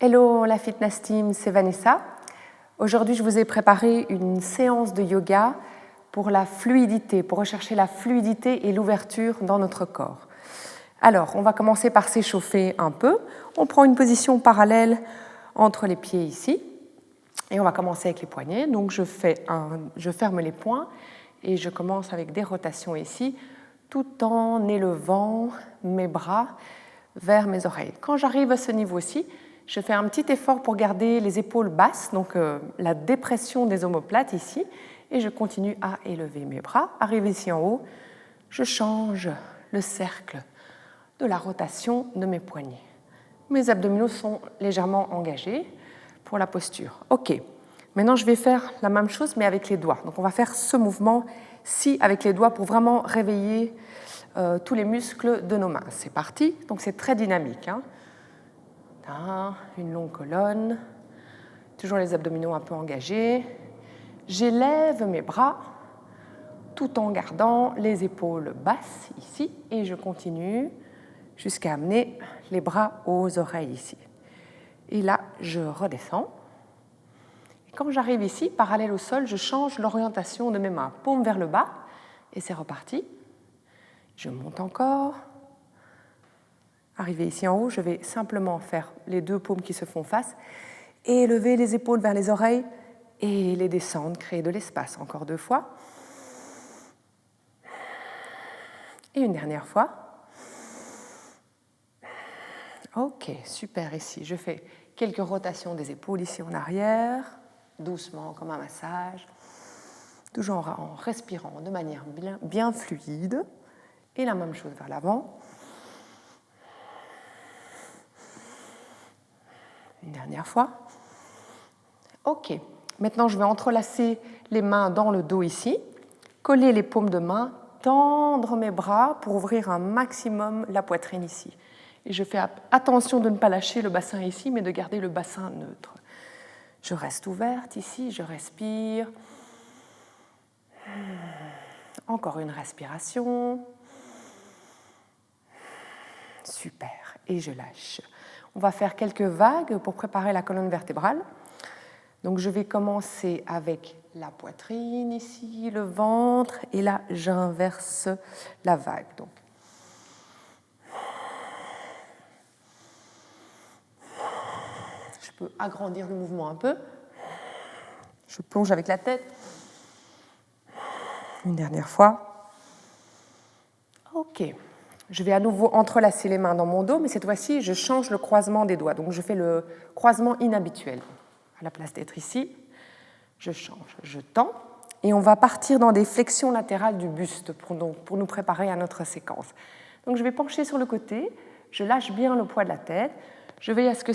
Hello la Fitness Team, c'est Vanessa. Aujourd'hui, je vous ai préparé une séance de yoga pour la fluidité, pour rechercher la fluidité et l'ouverture dans notre corps. Alors, on va commencer par s'échauffer un peu. On prend une position parallèle entre les pieds ici. Et on va commencer avec les poignets. Donc, je ferme les poings et je commence avec des rotations ici, tout en élevant mes bras vers mes oreilles. Quand j'arrive à ce niveau-ci, je fais un petit effort pour garder les épaules basses, donc la dépression des omoplates ici, et je continue à élever mes bras. Arrivé ici en haut, je change le cercle de la rotation de mes poignets. Mes abdominaux sont légèrement engagés pour la posture. OK. Maintenant, je vais faire la même chose, mais avec les doigts. Donc, on va faire ce mouvement-ci avec les doigts pour vraiment réveiller tous les muscles de nos mains. C'est parti. Donc, c'est très dynamique. Une longue colonne. Toujours les abdominaux un peu engagés. J'élève mes bras tout en gardant les épaules basses ici. Et je continue jusqu'à amener les bras aux oreilles ici. Et là, je redescends. Et quand j'arrive ici, parallèle au sol, je change l'orientation de mes mains. Paume vers le bas, et c'est reparti. Je monte encore. Arrivé ici en haut, je vais simplement faire les deux paumes qui se font face, et élever les épaules vers les oreilles, et les descendre, créer de l'espace. Encore 2 fois. Et une dernière fois. Ok, super ici. Je fais quelques rotations des épaules ici en arrière, doucement comme un massage, toujours en respirant de manière bien fluide. Et la même chose vers l'avant. Une dernière fois. Ok, maintenant je vais entrelacer les mains dans le dos ici, coller les paumes de main, tendre mes bras pour ouvrir un maximum la poitrine ici. Et je fais attention de ne pas lâcher le bassin ici, mais de garder le bassin neutre. Je reste ouverte ici, je respire. Encore une respiration. Super, et je lâche. On va faire quelques vagues pour préparer la colonne vertébrale. Donc je vais commencer avec la poitrine ici, le ventre, et là j'inverse la vague. Donc, je peux agrandir le mouvement un peu. Je plonge avec la tête. Une dernière fois. Ok. Je vais à nouveau entrelacer les mains dans mon dos, mais cette fois-ci, je change le croisement des doigts. Donc je fais le croisement inhabituel. À la place d'être ici, je change, je tends. Et on va partir dans des flexions latérales du buste pour nous préparer à notre séquence. Donc je vais pencher sur le côté, je lâche bien le poids de la tête, je veille à ce que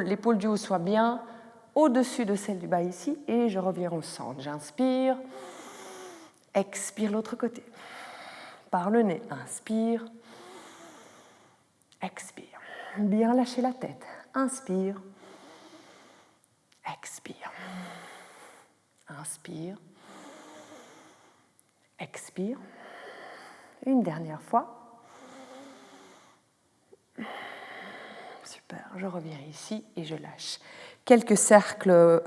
l'épaule du haut soit bien au-dessus de celle du bas ici, et je reviens au centre. J'inspire, expire l'autre côté. Par le nez, inspire, expire. Bien lâcher la tête, inspire, expire. Inspire, expire. Une dernière fois. Super, je reviens ici et je lâche. Quelques cercles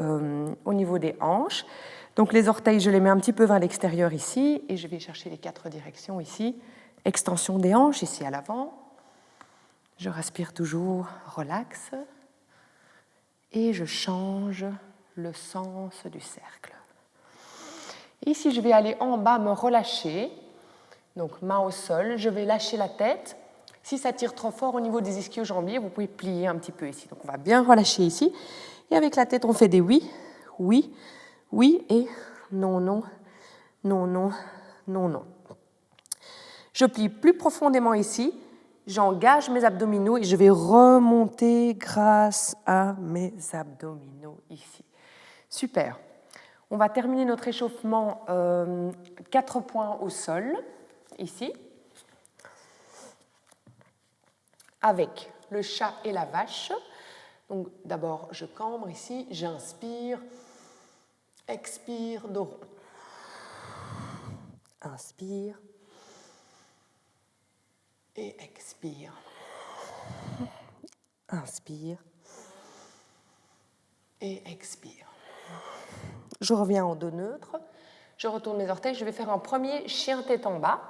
au niveau des hanches. Donc les orteils, je les mets un petit peu vers l'extérieur ici et je vais chercher les 4 directions ici. Extension des hanches ici à l'avant. Je respire toujours, relax. Et je change le sens du cercle. Ici, je vais aller en bas, me relâcher. Donc main au sol, je vais lâcher la tête. Si ça tire trop fort au niveau des ischio-jambiers, vous pouvez plier un petit peu ici. Donc on va bien relâcher ici. Et avec la tête, on fait des oui, oui, oui et non, non, non, non, non, non. Je plie plus profondément ici. J'engage mes abdominaux et je vais remonter grâce à mes abdominaux ici. Super. On va terminer notre échauffement 4 points au sol, ici, avec le chat et la vache. Donc d'abord, je cambre ici, j'inspire, expire, dos rond. Inspire et expire. Inspire et expire. Je reviens en dos neutre, je retourne mes orteils, je vais faire un premier chien tête en bas.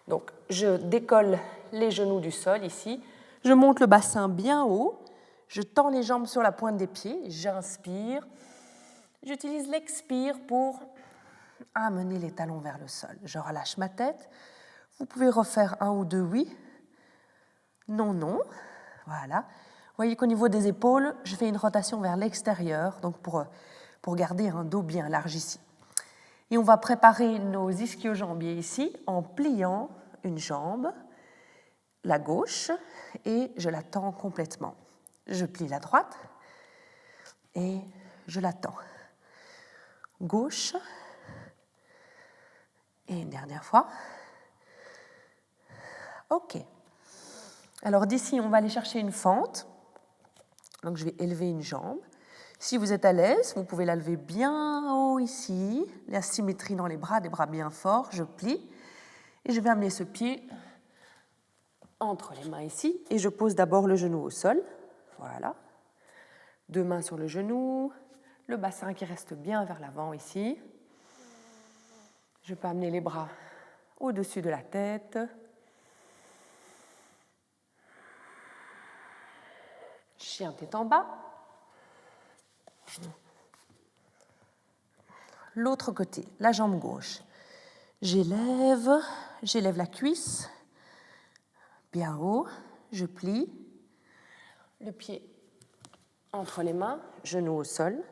Donc je décolle les genoux du sol ici, je monte le bassin bien haut, je tends les jambes sur la pointe des pieds, j'inspire, j'utilise l'expire pour amener les talons vers le sol. Je relâche ma tête, vous pouvez refaire un ou deux oui, non, non, voilà. Vous voyez qu'au niveau des épaules, je fais une rotation vers l'extérieur, donc pour garder un dos bien large ici. Et on va préparer nos ischio-jambiers ici en pliant une jambe, la gauche, et je la tends complètement. Je plie la droite et je la tends. Gauche, et une dernière fois. OK. Alors d'ici, on va aller chercher une fente. Donc je vais élever une jambe. Si vous êtes à l'aise, vous pouvez la lever bien haut ici, la symétrie dans les bras, des bras bien forts, je plie. Et je vais amener ce pied entre les mains ici, et je pose d'abord le genou au sol. Voilà. 2 mains sur le genou, le bassin qui reste bien vers l'avant ici. Je peux amener les bras au-dessus de la tête. Chien tête en bas. L'autre côté, la jambe gauche. J'élève la cuisse, bien haut, je plie. Le pied entre les mains, genou au sol.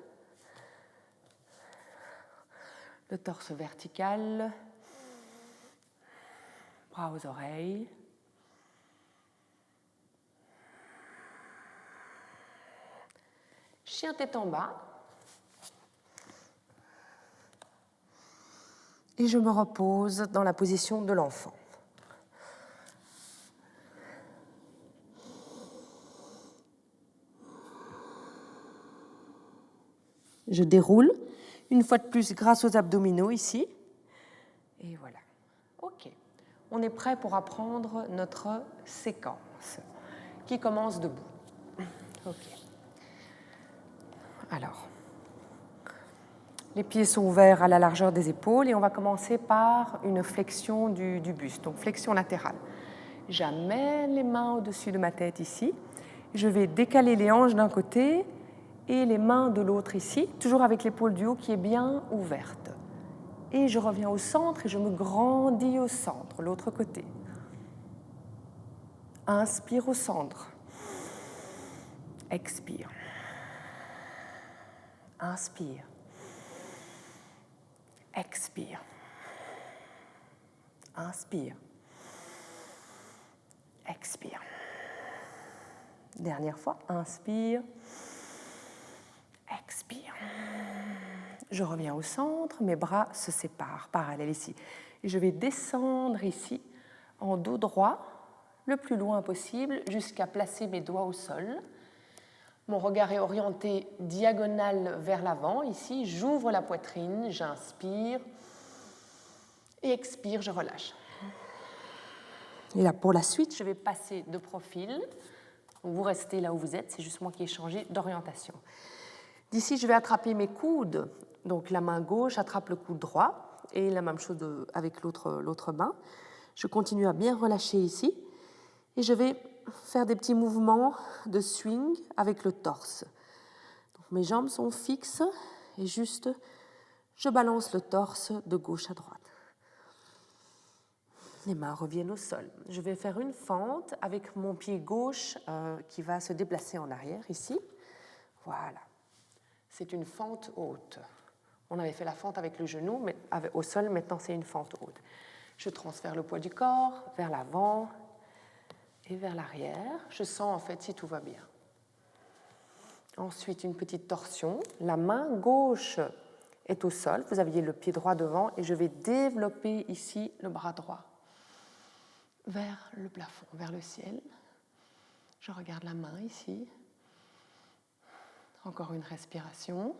Le torse vertical, bras aux oreilles. Chien tête en bas. Et je me repose dans la position de l'enfant. Je déroule, une fois de plus grâce aux abdominaux ici. Et voilà. OK. On est prêt pour apprendre notre séquence qui commence debout. OK. Alors, les pieds sont ouverts à la largeur des épaules et on va commencer par une flexion du buste, donc flexion latérale. J'amène les mains au-dessus de ma tête ici. Je vais décaler les hanches d'un côté et les mains de l'autre ici, toujours avec l'épaule du haut qui est bien ouverte. Et je reviens au centre et je me grandis au centre, l'autre côté. Inspire au centre. Expire. Inspire. Expire. Inspire. Expire. Dernière fois, inspire. Expire. Je reviens au centre, mes bras se séparent, parallèles ici. Et je vais descendre ici, en dos droit, le plus loin possible, jusqu'à placer mes doigts au sol. Mon regard est orienté diagonal vers l'avant. Ici, j'ouvre la poitrine, j'inspire. Et expire, je relâche. Et là, pour la suite, je vais passer de profil. Vous restez là où vous êtes, c'est juste moi qui ai changé d'orientation. D'ici, je vais attraper mes coudes. Donc la main gauche attrape le coude droit et la même chose avec l'autre main. Je continue à bien relâcher ici et je vais faire des petits mouvements de swing avec le torse. Donc, mes jambes sont fixes et juste je balance le torse de gauche à droite. Les mains reviennent au sol. Je vais faire une fente avec mon pied gauche qui va se déplacer en arrière ici. Voilà. C'est une fente haute. On avait fait la fente avec le genou, mais au sol, maintenant c'est une fente haute. Je transfère le poids du corps vers l'avant et vers l'arrière. Je sens en fait si tout va bien. Ensuite, une petite torsion. La main gauche est au sol. Vous aviez le pied droit devant et je vais développer ici le bras droit vers le plafond, vers le ciel. Je regarde la main ici. Encore une respiration.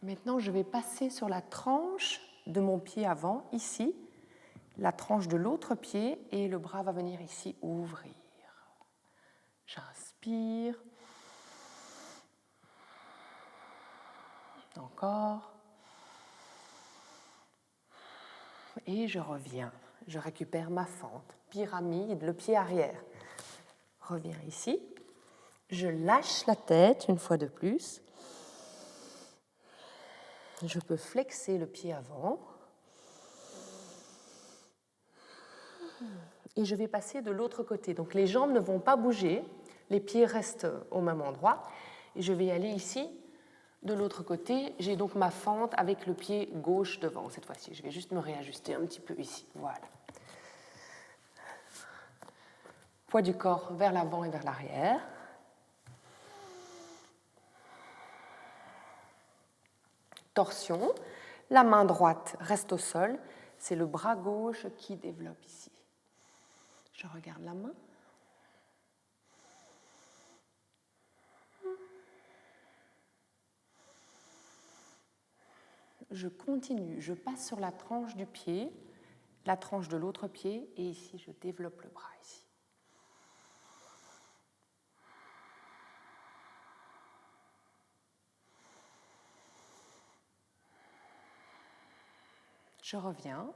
Maintenant, je vais passer sur la tranche de mon pied avant, ici, la tranche de l'autre pied, et le bras va venir ici ouvrir. J'inspire. encore. Et je reviens. Je récupère ma fente. Pyramide, le pied arrière. Reviens ici. Je lâche la tête une fois de plus. Je peux flexer le pied avant. Et je vais passer de l'autre côté. Donc les jambes ne vont pas bouger. Les pieds restent au même endroit. Et je vais aller ici. De l'autre côté, j'ai donc ma fente avec le pied gauche devant cette fois-ci. Je vais juste me réajuster un petit peu ici. Voilà. Poids du corps vers l'avant et vers l'arrière. Torsion. La main droite reste au sol. C'est le bras gauche qui développe ici. Je regarde la main. Je continue, je passe sur la tranche du pied, la tranche de l'autre pied, et ici je développe le bras ici. Je reviens.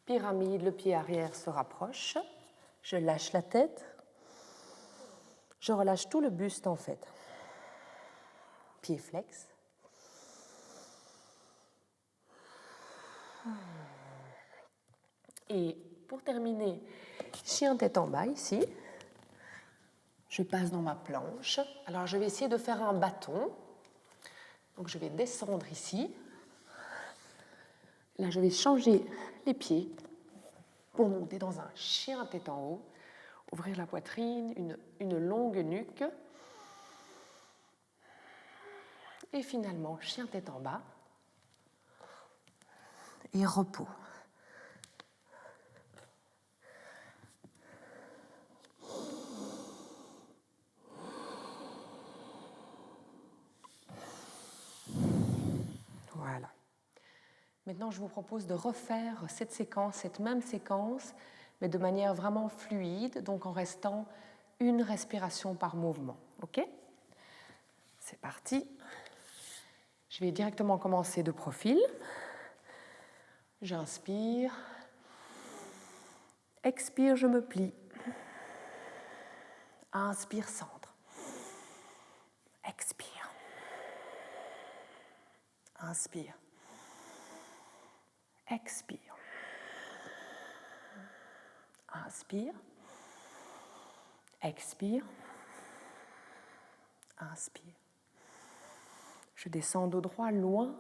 Pyramide, le pied arrière se rapproche. Je lâche la tête. Je relâche tout le buste en fait. Pied flex. Et pour terminer, chien tête en bas ici. Je passe dans ma planche. Alors je vais essayer de faire un bâton. Donc je vais descendre ici. Là je vais changer les pieds pour monter dans un chien tête en haut. Ouvrir la poitrine, une longue nuque. Et finalement, chien tête en bas. Et repos. Voilà. Maintenant, je vous propose de refaire cette séquence, cette même séquence, mais de manière vraiment fluide, donc en restant une respiration par mouvement. OK ? C'est parti. Je vais directement commencer de profil. J'inspire. Expire, je me plie. Inspire, centre. Expire. Inspire. Expire. Inspire. Expire. Inspire. Je descends dos droit loin.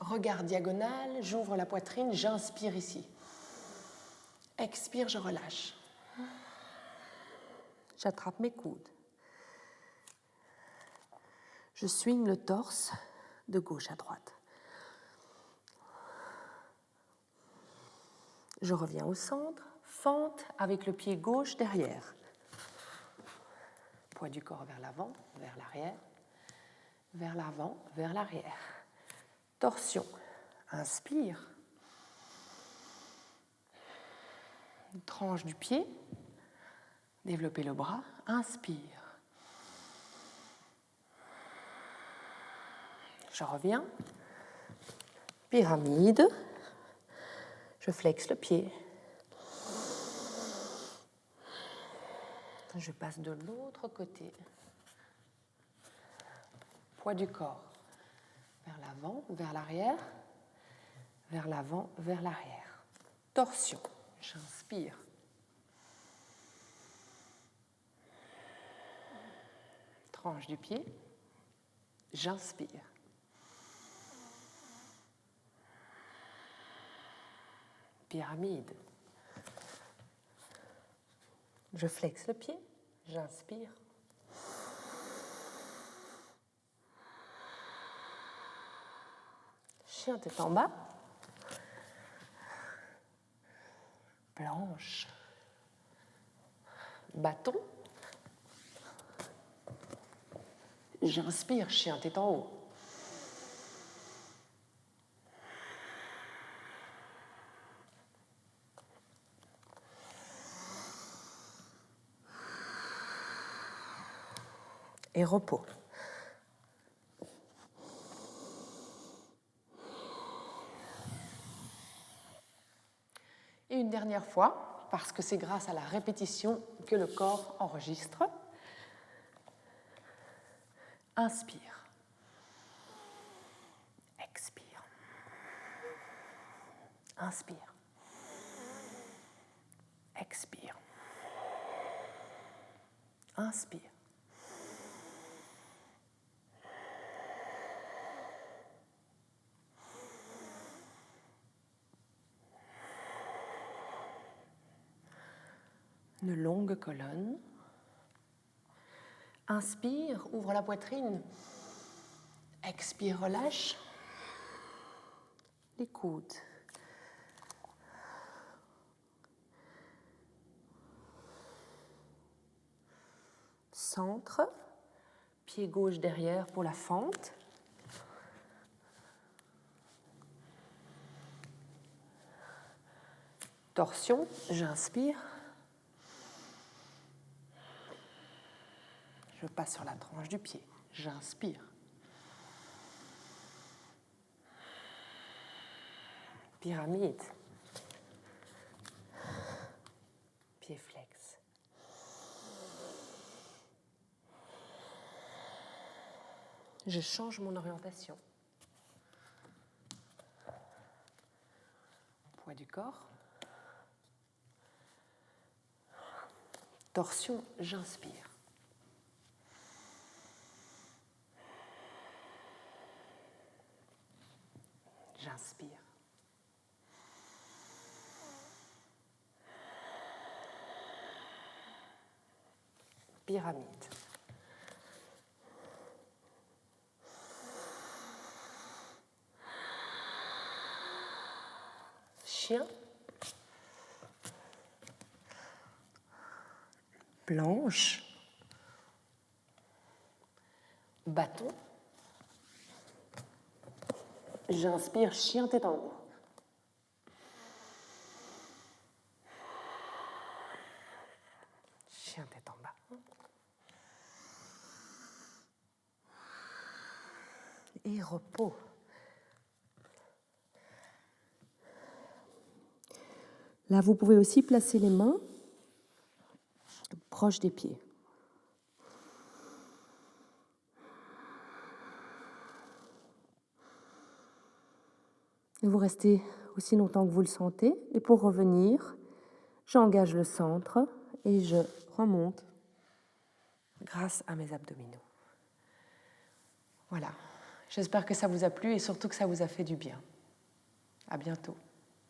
Regard diagonal, j'ouvre la poitrine, j'inspire ici. Expire, je relâche. J'attrape mes coudes. Je swing le torse de gauche à droite. Je reviens au centre, fente avec le pied gauche derrière. Poids du corps vers l'avant, vers l'arrière, vers l'avant, vers l'arrière. Torsion. Inspire. Une tranche du pied. Développer le bras. Inspire. Je reviens. Pyramide. Je flexe le pied. Je passe de l'autre côté. Poids du corps vers l'avant, vers l'arrière, vers l'avant, vers l'arrière. Torsion. J'inspire. Tranche du pied. J'inspire. Pyramide. Je flexe le pied. J'inspire. Chien tête en bas. Planche. Bâton. J'inspire, chien tête en haut. et repos. Et une dernière fois, parce que c'est grâce à la répétition que le corps enregistre. Inspire. Expire. Inspire. Expire. Inspire. Une longue colonne. Inspire, ouvre la poitrine. Expire, relâche. Les coudes. Centre. Pied gauche derrière pour la fente. Torsion, j'inspire. Je passe sur la tranche du pied. J'inspire. Pyramide. Pied flex. Je change mon orientation. Poids du corps. Torsion, j'inspire. J'inspire. Pyramide. Chien. Planche. Bâton. J'inspire, chien tête en haut. Chien tête en bas. Et repos. Là, vous pouvez aussi placer les mains proches des pieds. Et vous restez aussi longtemps que vous le sentez. Et pour revenir, j'engage le centre et je remonte grâce à mes abdominaux. Voilà. J'espère que ça vous a plu et surtout que ça vous a fait du bien. À bientôt.